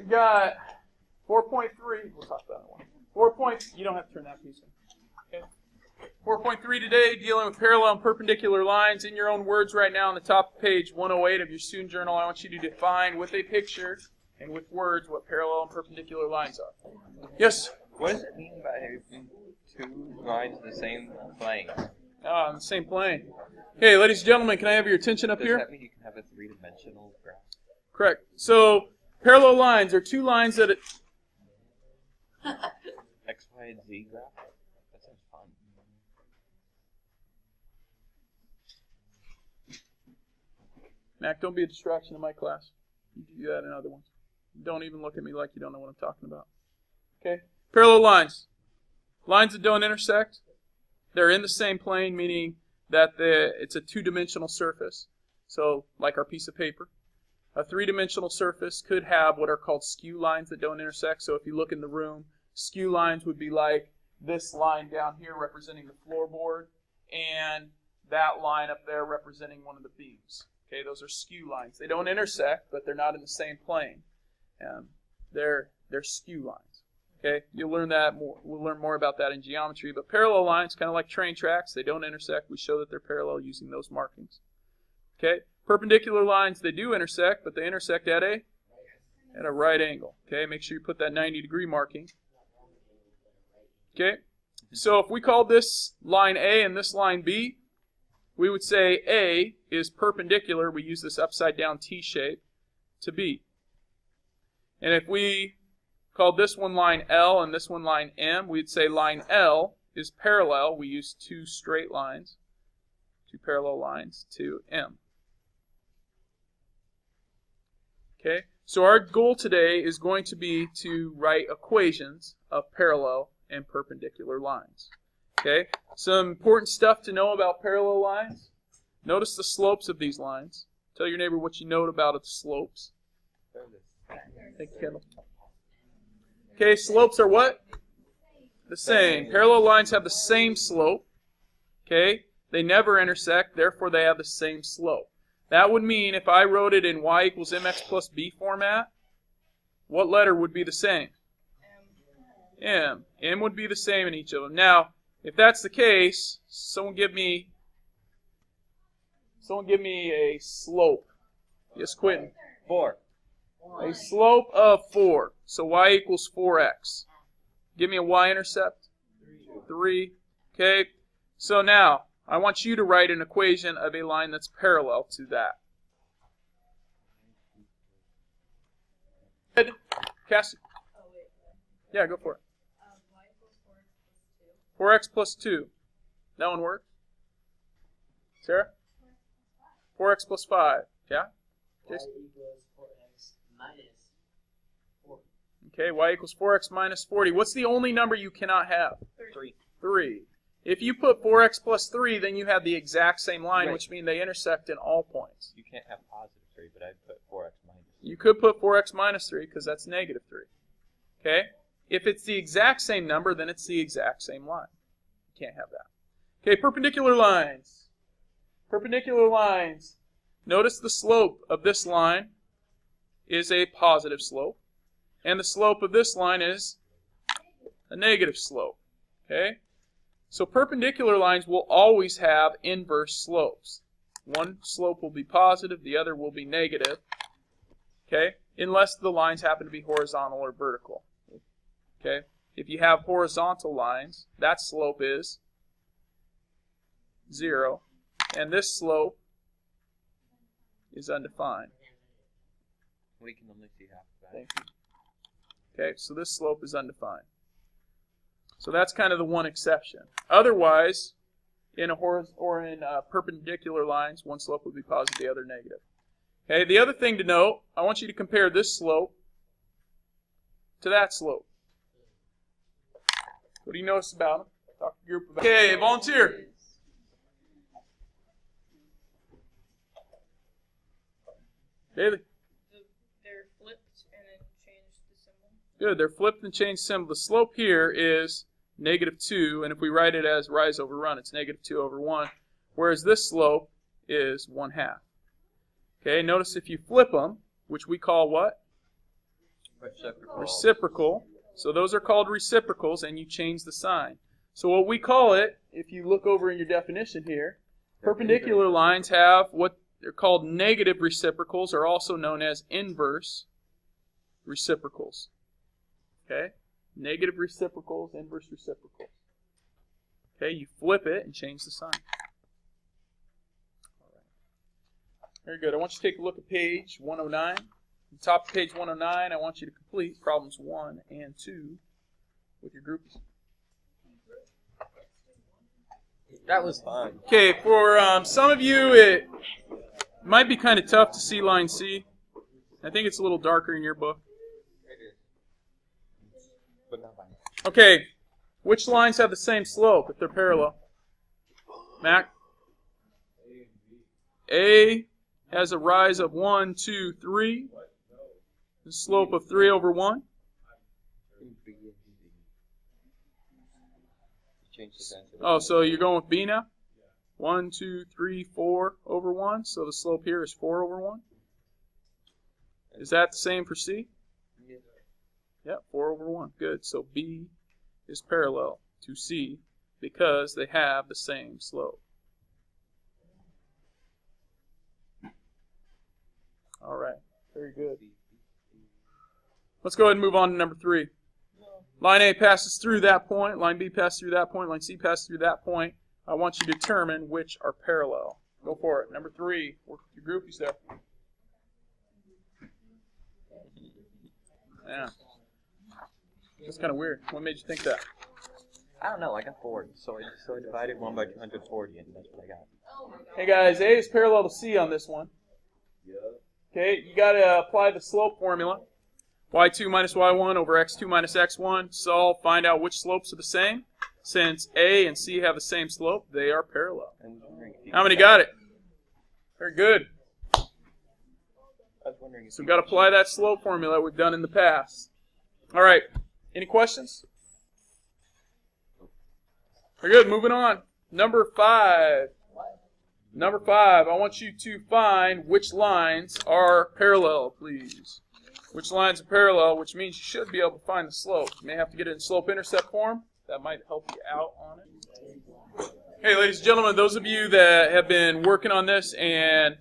We got 4.3. We'll talk about that one. 4 points. You don't have to turn that piece in. Okay. 4.3 today, dealing with parallel and perpendicular lines. In your own words right now on the top of page 108 of your student journal, I want you to define with a picture and with words what parallel and perpendicular lines are. Yes? What does it mean by having two lines in the same plane? On the same plane. Okay, ladies and gentlemen, can I have your attention up here? Does that mean you can have a three-dimensional graph? Correct. So, parallel lines are two lines that... X, Y, and Z graph? That sounds fun. Mac, don't be a distraction in my class. You do that in other ones. Don't even look at me like you don't know what I'm talking about. Okay? Parallel lines. Lines that don't intersect. They're in the same plane, meaning that it's a two-dimensional surface. So, like our piece of paper. A three-dimensional surface could have what are called skew lines that don't intersect. So if you look in the room, skew lines would be like this line down here representing the floorboard, and that line up there representing one of the beams. Okay, those are skew lines. They don't intersect, but they're not in the same plane. They're skew lines. Okay, you'll learn that more. We'll learn more about that in geometry. But parallel lines, kind of like train tracks, they don't intersect. We show that they're parallel using those markings. Okay, perpendicular lines, they do intersect, but they intersect at a right angle. Okay, make sure you put that 90-degree marking. Okay, so if we call this line A and this line B, we would say A is perpendicular. We use this upside-down T shape to B. And if we called this one line L and this one line M, we'd say line L is parallel. We use two straight lines, two parallel lines to M. Okay, so our goal today is going to be to write equations of parallel and perpendicular lines. Okay, some important stuff to know about parallel lines. Notice the slopes of these lines. Tell your neighbor what you know about the slopes. Thank you, Kendall. Okay, slopes are what? The same. Parallel lines have the same slope. Okay, they never intersect, therefore they have the same slope. That would mean if I wrote it in y equals mx plus b format, what letter would be the same? M. M would be the same in each of them. Now, if that's the case, someone give me a slope. Yes, Quentin. 4. A slope of 4. So y equals 4x. Give me a y-intercept. 3. Okay. So now, I want you to write an equation of a line that's parallel to that. Good. Cassie. Yeah, go for it. 4x plus 2. That one works. Sarah? 4x plus 5. Yeah? Jason? Y equals 4x minus 40. Okay, y equals 4x minus 40. What's the only number you cannot have? 3. 3. If you put 4x plus 3, then you have the exact same line, Right. which means they intersect in all points. You can't have positive 3, but I'd put 4x minus 3. You could put 4x minus 3 because that's negative 3. Okay? If it's the exact same number, then it's the exact same line. You can't have that. Okay, perpendicular lines. Perpendicular lines. Notice the slope of this line is a positive slope, and the slope of this line is a negative slope. Okay? So perpendicular lines will always have inverse slopes. One slope will be positive, the other will be negative. Okay? Unless the lines happen to be horizontal or vertical. Okay? If you have horizontal lines, that slope is 0, and this slope is undefined. We can only see half of that. Thank you. Okay, so this slope is undefined. So that's kind of the one exception. Otherwise, in perpendicular lines, one slope would be positive, the other negative. Okay, the other thing to note, I want you to compare this slope to that slope. What do you notice about them? Talk to the group about. Okay, volunteer. David. They're flipped and then change the symbol. Good, they're flipped and changed symbol. The slope here is -2, and if we write it as rise over run, it's -2 over 1, whereas this slope is 1/2. Okay, notice if you flip them, which we call what? Reciprocal. So those are called reciprocals, and you change the sign. So what we call it, if you look over in your definition here, perpendicular lines have what they're called negative reciprocals, or also known as inverse reciprocals. Okay? Negative reciprocals, inverse reciprocals. Okay, you flip it and change the sign. All right. Very good. I want you to take a look at page 109. At the top of page 109, I want you to complete problems 1 and 2 with your groups. That was fun. Okay, for some of you, it might be kind of tough to see line C. I think it's a little darker in your book. Okay, which lines have the same slope if they're parallel? Mac? A has a rise of 1, 2, 3. The slope of 3 over 1. Oh, so you're going with B now? 1, 2, 3, 4 over 1. So the slope here is 4 over 1. Is that the same for C? Yep, 4 over 1. Good. So B is parallel to C because they have the same slope. All right. Very good. Let's go ahead and move on to number 3. Line A passes through that point. Line B passes through that point. Line C passes through that point. I want you to determine which are parallel. Go for it. Number 3. Work with your groupies there. Yeah. That's kind of weird. What made you think that? I don't know. I got bored, so I divided 1 by 240, and that's what I got. Hey guys, A is parallel to C on this one. Okay, you got to apply the slope formula. y2 minus y1 over x2 minus x1. Solve, find out which slopes are the same. Since A and C have the same slope, they are parallel. How many got it? Very good. So we've got to apply that slope formula we've done in the past. All right. Any questions? Very good. Moving on. Number 5. Number 5. I want you to find which lines are parallel, please. Which lines are parallel, which means you should be able to find the slope. You may have to get it in slope-intercept form. That might help you out on it. Hey, ladies and gentlemen, those of you that have been working on this and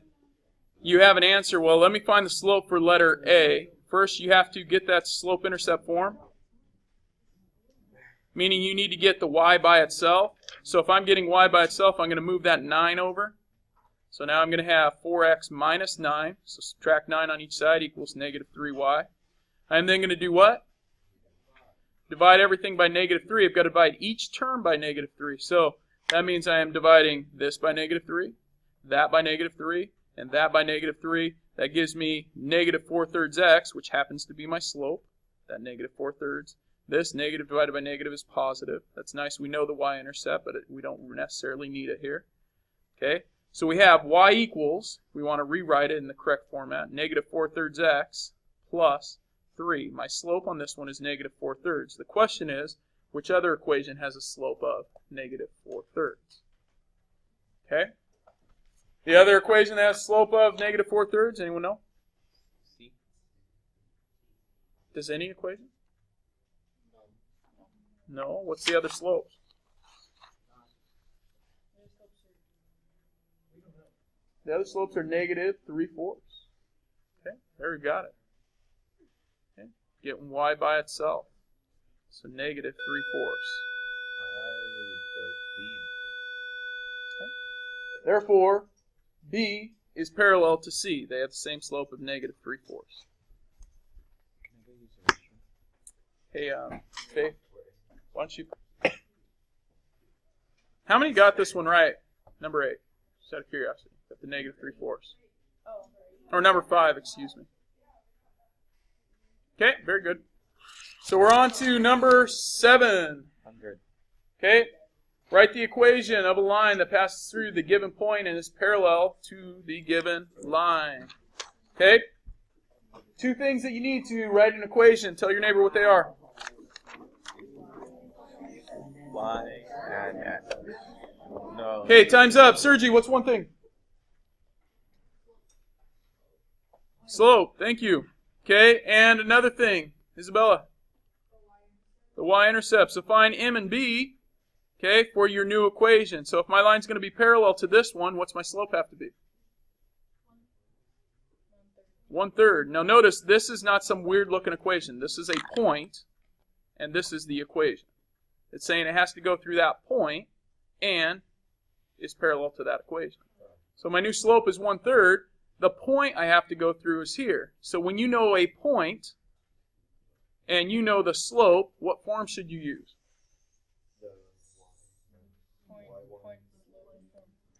you have an answer, well, let me find the slope for letter A. First, you have to get that slope-intercept form, meaning you need to get the y by itself. So if I'm getting y by itself, I'm going to move that 9 over. So now I'm going to have 4x minus 9. So subtract 9 on each side equals negative 3y. I'm then going to do what? Divide everything by negative 3. I've got to divide each term by negative 3. So that means I am dividing this by negative 3, that by negative 3, and that by negative 3. That gives me negative 4/3 x, which happens to be my slope, that negative 4/3. This negative divided by negative is positive. That's nice. We know the y-intercept, but we don't necessarily need it here. Okay? So we have y equals, we want to rewrite it in the correct format, negative 4/3 x plus 3. My slope on this one is negative 4/3. The question is, which other equation has a slope of negative 4/3? Okay? The other equation that has a slope of negative 4/3, anyone know? C. Does any equation? No. What's the other slopes? The other slopes are negative 3/4. Okay, there we got it. Okay, getting y by itself. So negative 3/4. Okay. Therefore, B is parallel to C. They have the same slope of negative 3/4. Hey, Faith, why don't you? How many got this one right? Number 8. Just out of curiosity. Got the negative 3/4. Or number 5, excuse me. Okay, very good. So we're on to number 7. 100. Okay, write the equation of a line that passes through the given point and is parallel to the given line. Okay, 2 things that you need to write an equation. Tell your neighbor what they are. Y and X. No. Okay, time's up. Sergi, what's one thing? Slope, thank you. Okay, and another thing. Isabella? The y-intercept. So find m and b, okay, for your new equation. So if my line's going to be parallel to this one, what's my slope have to be? 1/3. Now notice, this is not some weird looking equation. This is a point, and this is the equation. It's saying it has to go through that point and is parallel to that equation. So my new slope is 1/3. The point I have to go through is here. So when you know a point and you know the slope, what form should you use?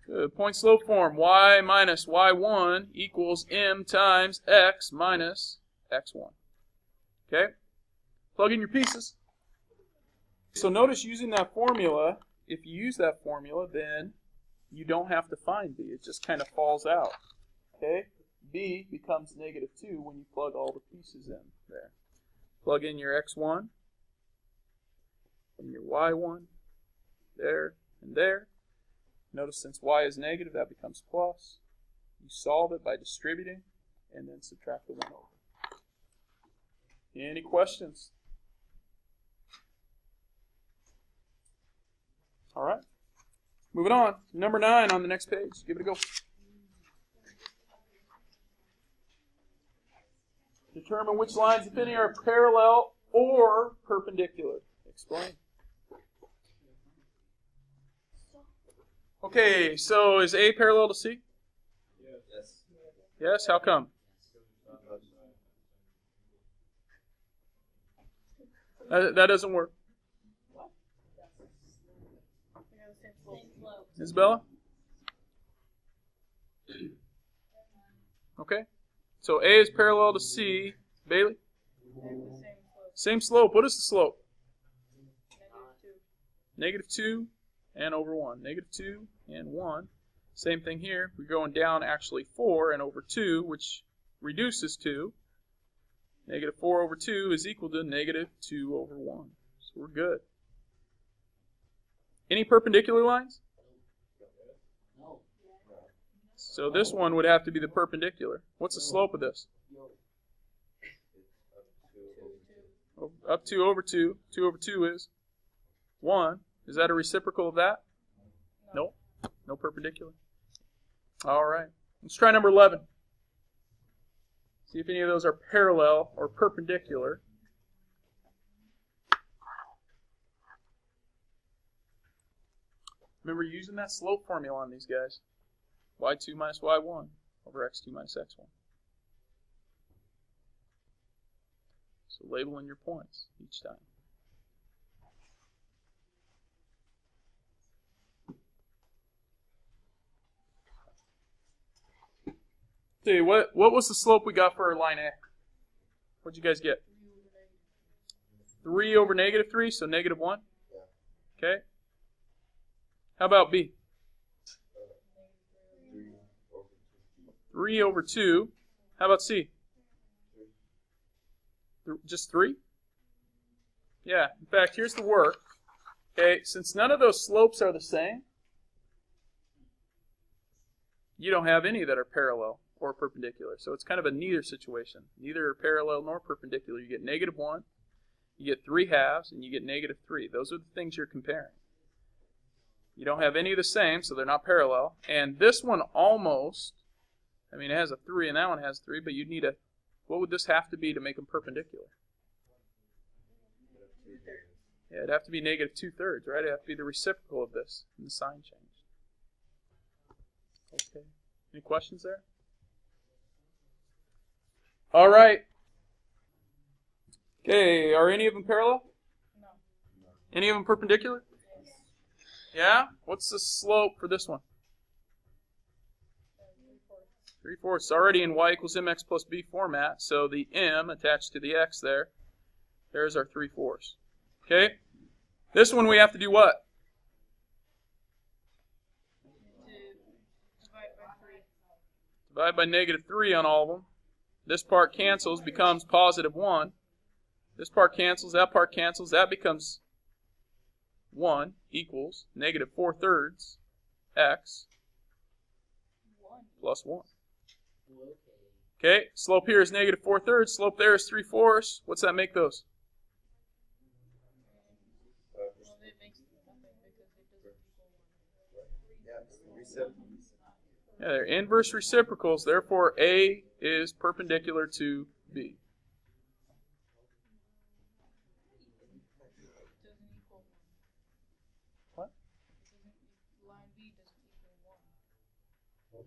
Good. Point slope form. Y minus y1 equals m times x minus x1. Okay? Plug in your pieces. So notice using that formula, if you use that formula, then you don't have to find b. It just kind of falls out. Okay? B becomes -2 when you plug all the pieces in there. Plug in your x1 and your y1 there and there. Notice since y is negative, that becomes plus. You solve it by distributing and then subtract the 1 over. Any questions? All right. Moving on. Number 9 on the next page. Give it a go. Determine which lines, if any, are parallel or perpendicular. Explain. Okay, so is A parallel to C? Yes. Yes, how come? That doesn't work. Isabella? Okay. So A is parallel to C. Bailey? Same slope. What is the slope? -2 and over 1. -2 and 1. Same thing here. We're going down actually 4 and over 2, which reduces 2. -4 over 2 is equal to -2 over 1. So we're good. Any perpendicular lines? So this one would have to be the perpendicular. What's the slope of this? Up 2 over 2. 2 over 2 is 1. Is that a reciprocal of that? No. No perpendicular. All right. Let's try number 11. See if any of those are parallel or perpendicular. Remember using that slope formula on these guys. y2 minus y1 over x2 minus x1. So label in your points each time. See, what was the slope we got for our line A? What'd you guys get? 3 over -3, so -1. Okay. How about B? 3 over 2. How about C? Just 3? Yeah. In fact, here's the work. Okay, since none of those slopes are the same, you don't have any that are parallel or perpendicular. So it's kind of a neither situation. Neither parallel nor perpendicular. You get -1, you get 3 halves, and you get -3. Those are the things you're comparing. You don't have any of the same, so they're not parallel. And this one almost, I mean, it has a 3 and that one has 3, but you'd need a, what would this have to be to make them perpendicular? Yeah, it'd have to be -2/3, right? It'd have to be the reciprocal of this, and the sign changed. Okay. Any questions there? All right. Okay, are any of them parallel? No. Any of them perpendicular? Yeah? What's the slope for this one? 3/4. It's already in y equals mx plus b format, so the m attached to the x there, there's our 3/4. Okay? This one we have to do what? Divide by -3 on all of them. This part cancels, becomes +1. This part cancels, that part cancels, that becomes 1 equals -4/3 x plus 1. Okay, slope here is negative 4/3. Slope there is 3/4. What's that make those? Well, it makes nothing because it doesn't equal 1. Yeah, they're inverse reciprocals. Therefore, A is perpendicular to B. It doesn't equal 1. What? Line B doesn't equal 1.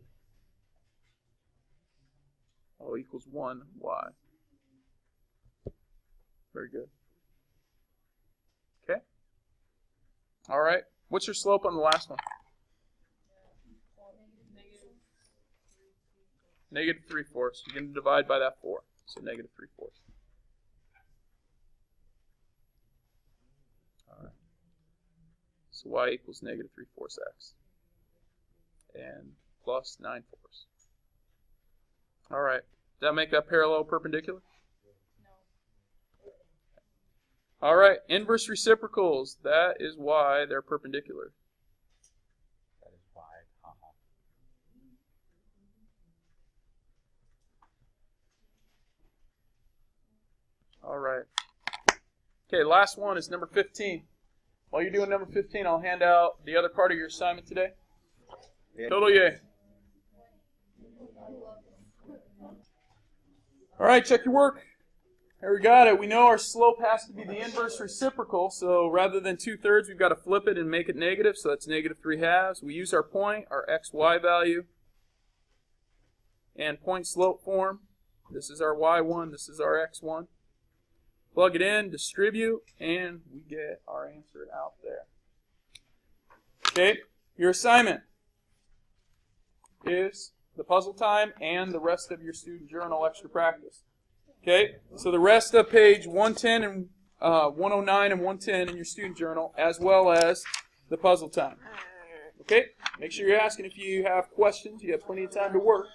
O equals 1y. Very good. Okay. All right. What's your slope on the last one? Negative 3/4. You're going to divide by that 4. So negative 3/4. All right. So y equals negative 3/4 x. And plus 9/4. All right. Does that make that parallel perpendicular? No. All right. Inverse reciprocals. That is why they're perpendicular. That is why. All right. Okay, last one is number 15. While you're doing number 15, I'll hand out the other part of your assignment today. Yeah. Total yay. All right, check your work. There we got it. We know our slope has to be the inverse reciprocal, so rather than 2/3, we've got to flip it and make it negative, so that's negative 3/2. We use our point, our xy value, and point slope form. This is our y1, this is our x1. Plug it in, distribute, and we get our answer out there. Okay, your assignment is the puzzle time and the rest of your student journal extra practice. Okay, so the rest of page 110 and 109 and 110 in your student journal, as well as the puzzle time. Okay, make sure you're asking if you have questions. You have plenty of time to work.